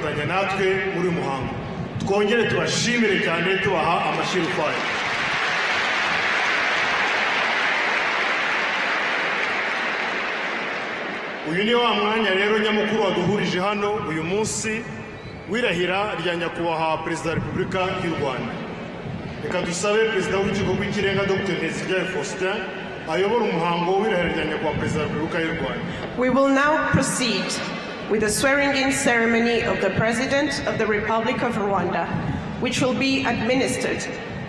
kwifatanya natwe muri muhango. Twongere tubashimire cyane tubaha amashyi kwayo. Uyu ni wa mwanya rero nyamukuru waduhurije hano uyu munsi wirahira rya nyakubahwa Perezida wa Repubulika y'u Rwanda. Reka dusabe Perezida w'Urukiko rw'Ikirenga Dr. Nteziryayo Faustin ayobora umuhango w'irahira rya nyakubahwa Perezida wa Repubulika y'u Rwanda. We will now proceed with the swearing-in ceremony of the President of the Republic of Rwanda, which will be administered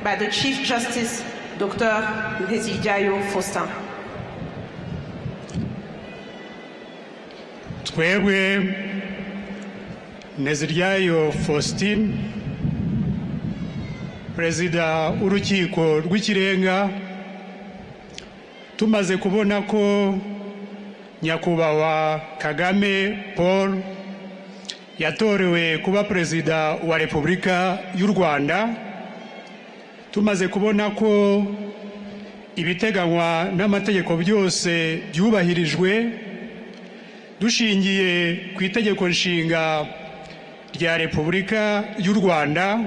by the Chief Justice Dr. Nteziryayo Faustin. Twebwe Nteziryayo Faustin, Perezida w'Urukiko rw'Ikirenga, tumaze kubona ko nyakubahwa Kagame Paul yatorewe kuba Perezida wa Repubulika y'u Rwanda, tumaze kubona ko ibiteganywa n'amategeko byose byubahirijwe, dushingiye ku itegeko nshinga rya Repubulika y'u Rwanda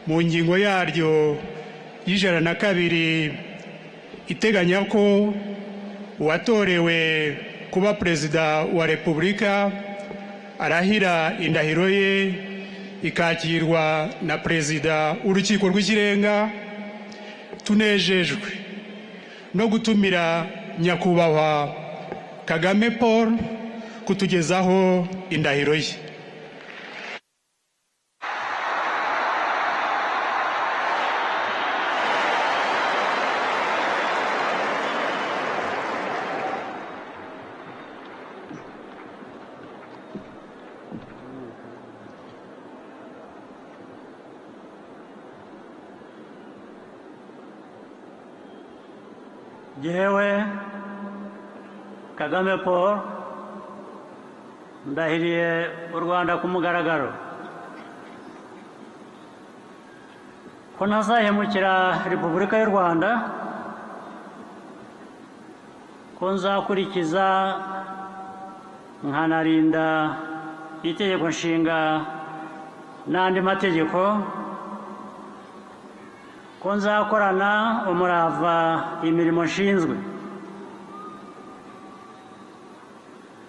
mu ngingo yaryo y'102 iteganya ko uwatorewe kuba Perezida wa Repubulika arahira indahiro ye ikakirwa na Perezida w'Urukiko rw'Ikirenga. Tunejejwe no gutumira nyakubahwa Kagame Paul kutugezaho indahiro ye. Jewe Kagame Paul ndahiriye u Rwanda ku mugaragaro ko ntazahemukira Repubulika y'u Rwanda, ko nzakurikiza nkanarinda itegeko nshinga n'andi mategeko, ko nzakorana umurava imirimo nshinzwe,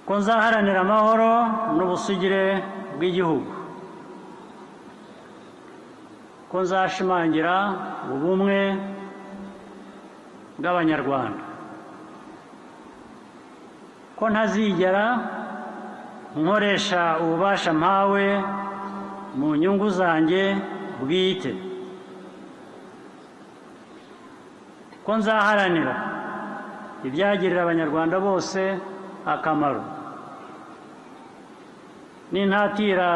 ko nzaharanira amahoro n'ubusugire bw'igihugu, ko nzashimangira ubumwe bw'Abanyarwanda, ko ntazigera nkoresha ububasha mpawe mu nyungu zanjye bwite, ko nzaharanira ibyagirira Abanyarwanda bose akamaro. Nintatira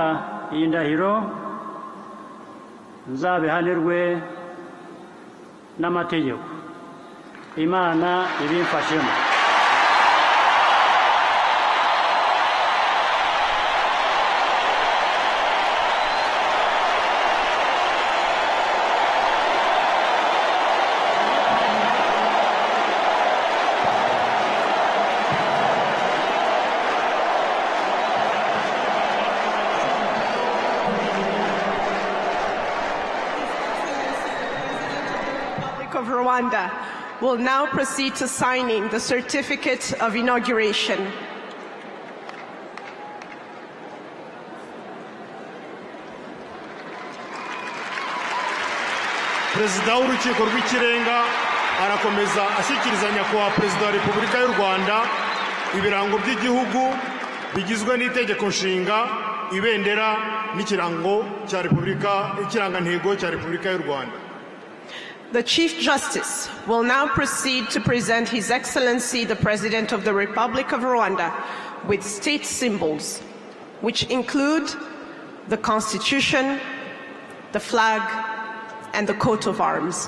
iyi ndahiro nzabihanirwe n'amategeko. Imana ibimfashemo. Of Rwanda will now proceed to signing the certificate of inauguration. Perezida w'Urukiko rw'Ikirenga arakomeza ashyikiriza nyakubahwa Perezida wa Repubulika y'u Rwanda ibirango by'igihugu bigizwe n'itegeko nshinga, ibendera n'ikirango cya Repubulika, ikirangantego cya Repubulika y'u Rwanda. The Chief Justice will now proceed to present His Excellency the President of the Republic of Rwanda with state symbols, which include the Constitution, the flag, and the coat of arms.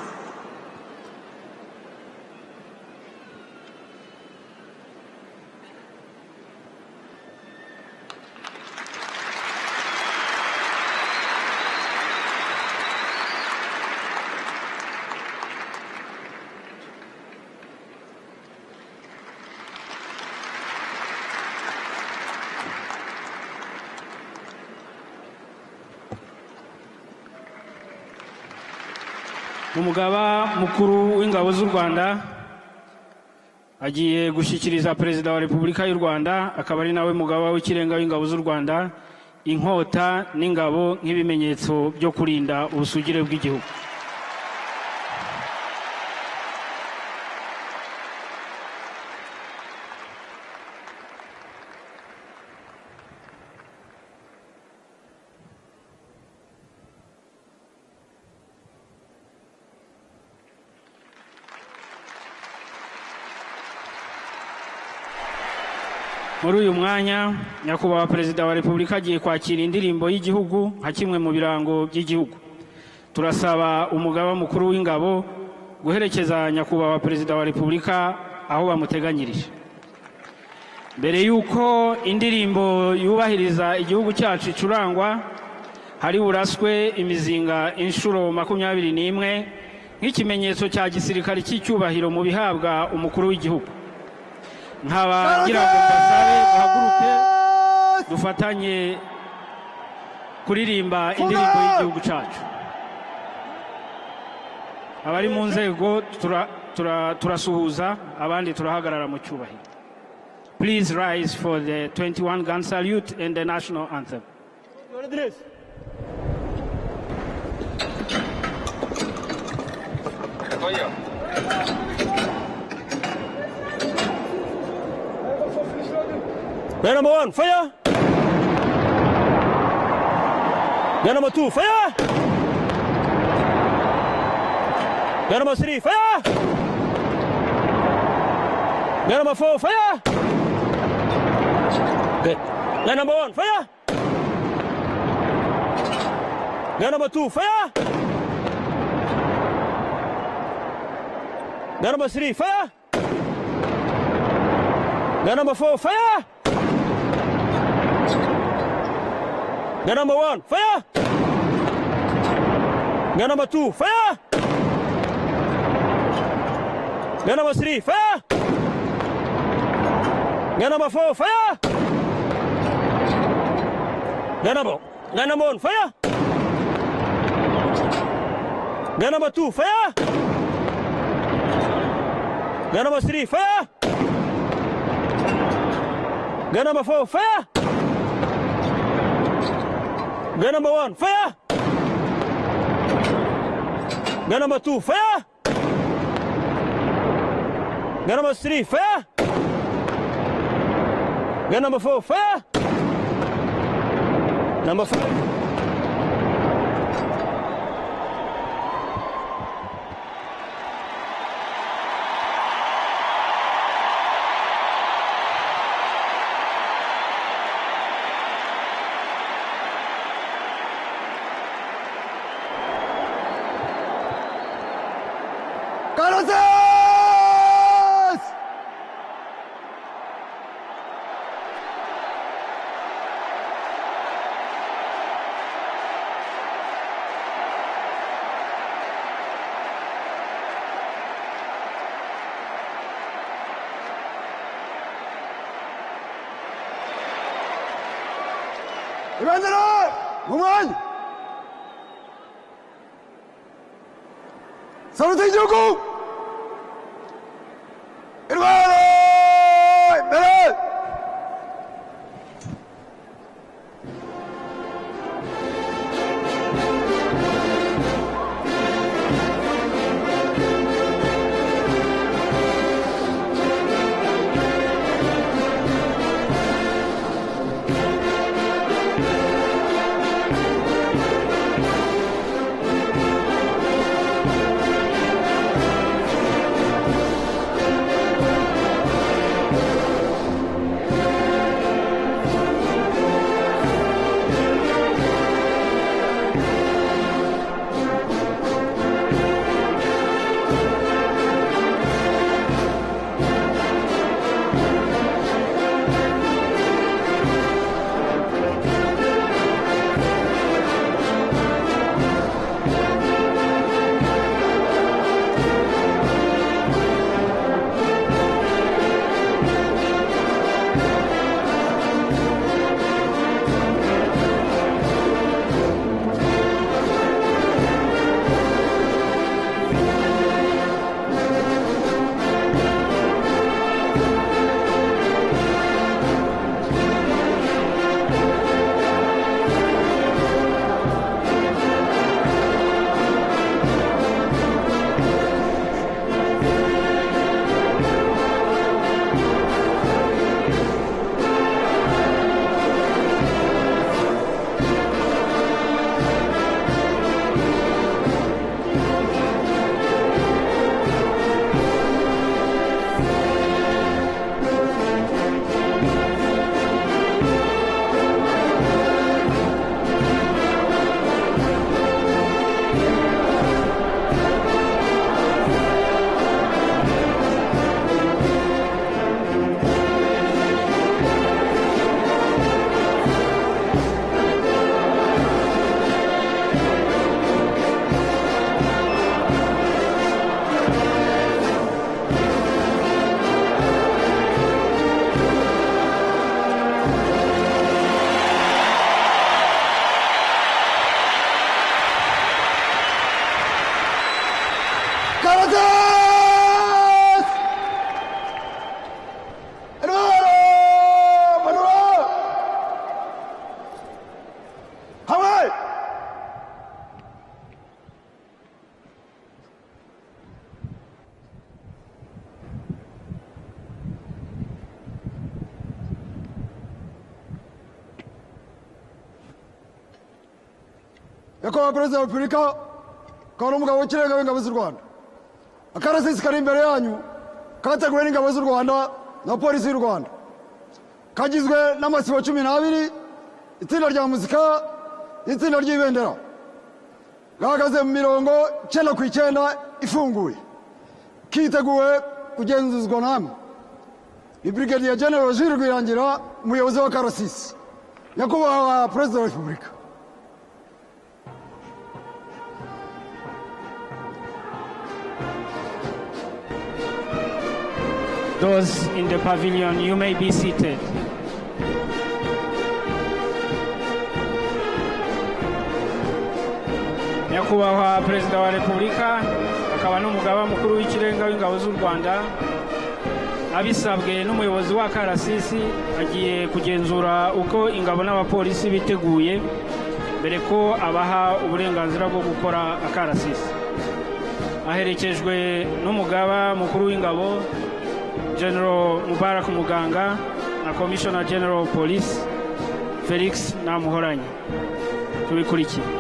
umugaba mukuru w'ingabo z'u Rwanda agiye gushyikiriza Perezida wa Repubulika y'u Rwanda, akaba ari nawe mugaba w'ikirenga w'ingabo z'u Rwanda, inkota n'ingabo nk'ibimenyetso byo kurinda ubusugire bw'igihugu. Muri uyu mwanya nyakubahwa Perezida wa Repubulika agiye kwakira indirimbo y'igihugu nka kimwe mu birango by'igihugu. Turasaba umugaba mukuru w'ingabo guherekeza nyakubahwa Perezida wa Repubulika aho bamuteganyirije. Mbere yuko indirimbo yubahiriza igihugu cyacu icurangwa, hari buraswe imizinga inshuro 21 nk'ikimenyetso cya gisirikare cy'icyubahiro mu bihabwa umukuru w'igihugu. Nkaba ngira ngo mbasabe muhaguruke dufatanye kuririmba indirimbo y'igihugu cyacu. Abari mu nzego turasuhuza, abandi turahagarara mu cyubahiro. Please rise for the 21 gun salute and the national anthem. Gun number 1, fire! Gun number 2, fire! Gun number 3, fire! Gun number 4, fire! Good. Gun number 1, fire! Gun number 2, fire! Gun number 3, fire! Gun number 4, fire! Gun number 1, fire! Gun number 2, fire! Gun number 3, fire! Gun number 4, fire! Gun number 1, fire! Gun number 2, fire! Gun number 3, fire! Gun number 4, fire! Gun number 1, fire! Gun number 2, fire! Gun number 3, fire! Gun number 4, fire! Number 5. ¡Carlos! ¡Levántalo! ¡Human! ¡Salud y Yoku! ¡Hermano! ¡Ven! nyakubahwa perezida wa repubulika akaba n'umugabo w'ikirenga w'ingabo z'u Rwanda. Akarasisi kari imbere yanyu kateguwe n'ingabo z'u Rwanda na polisi y'u Rwanda, kagizwe n'amasibo 12, itsinda rya muzika, itsinda ry'ibendera, gahagaze mu mirongo 9 ifunguye, kiteguwe kugenzuzwa namwe. Ni Brigadier General Jules Rwirangira, umuyobozi wa Karasisi. Nyakubahwa perezida wa repubulika. Those in the pavilion, you may be seated. Nyakubahwa perezida wa repubulika akaba n'umugaba mukuru w'ikirenga w'ingabo z'u Rwanda, abisabwe n'umuyobozi wa Karasisi, agiye kugenzura uko ingabo n'abapolisi biteguye mbere ko abaha uburenganzira bwo gukora akarasisi. Aherekejwe n'umugaba mukuru w'ingabo General Mubarak Muganga na Commissioner General Police Felix Namuhoranye. Tubikurikiye.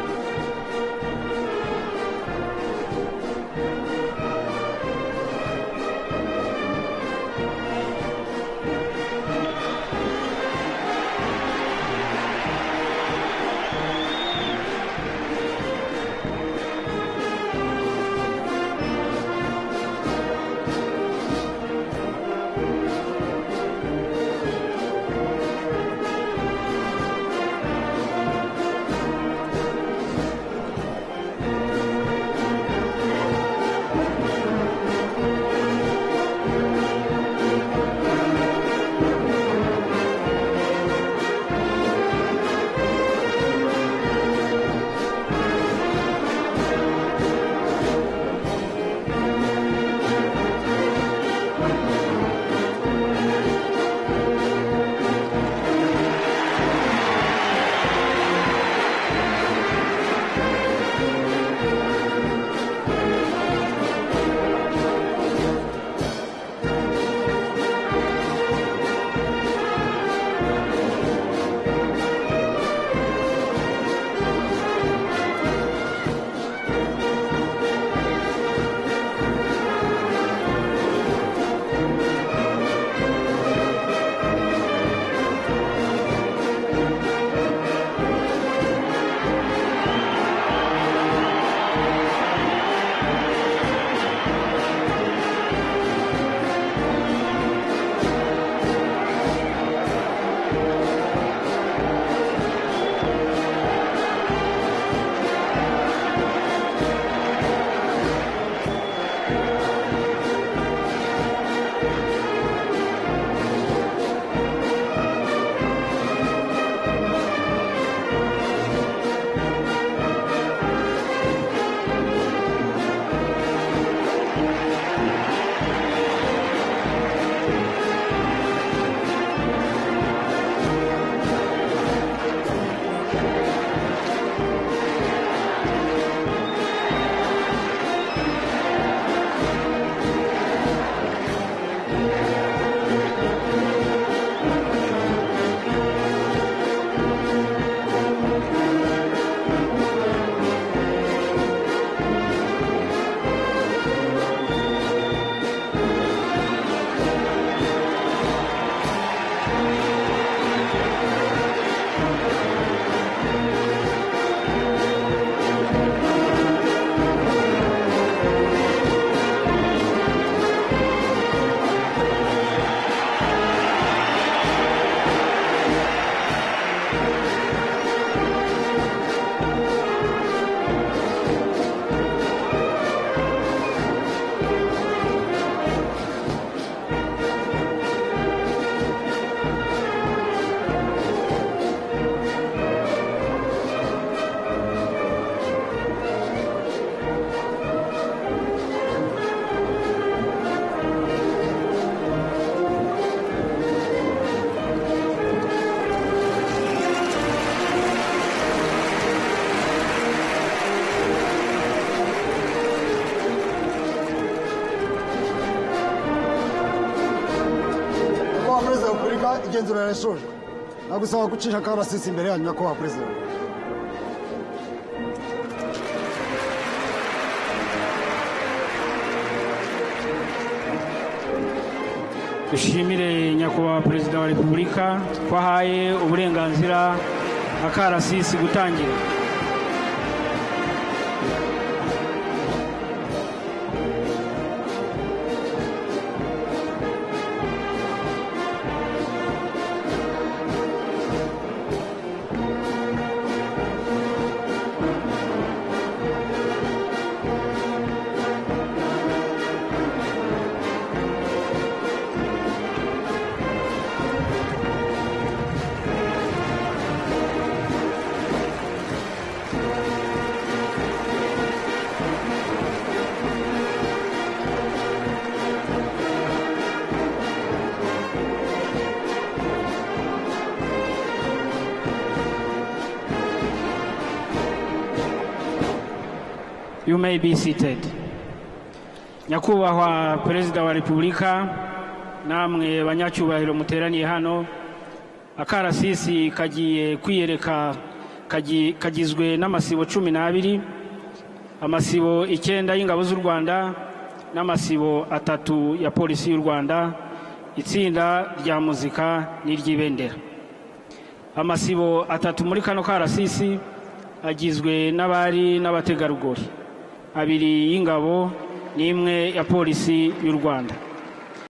igenzura yarashoje nagusaba gucisha Karasisi imbere yanyu nyakubahwa perezida. dushimire nyakubahwa perezida wa repubulika ko ahaye uburenganzira akarasisi gutangira. You may be seated. Nyakubahwa perezida wa repubulika, namwe banyacyubahiro muteraniye hano, akarasisi kagiye kwiyereka kagizwe n'amasibo 12, amasibo 9 y'ingabo z'u Rwanda n'amasibo 3 ya polisi y'u Rwanda, itsinda rya muzika n'iry'ibendera. Amasibo 3 muri kano karasisi agizwe n'abari n'abategarugori, 2 y'ingabo n'imwe ya polisi y'u Rwanda.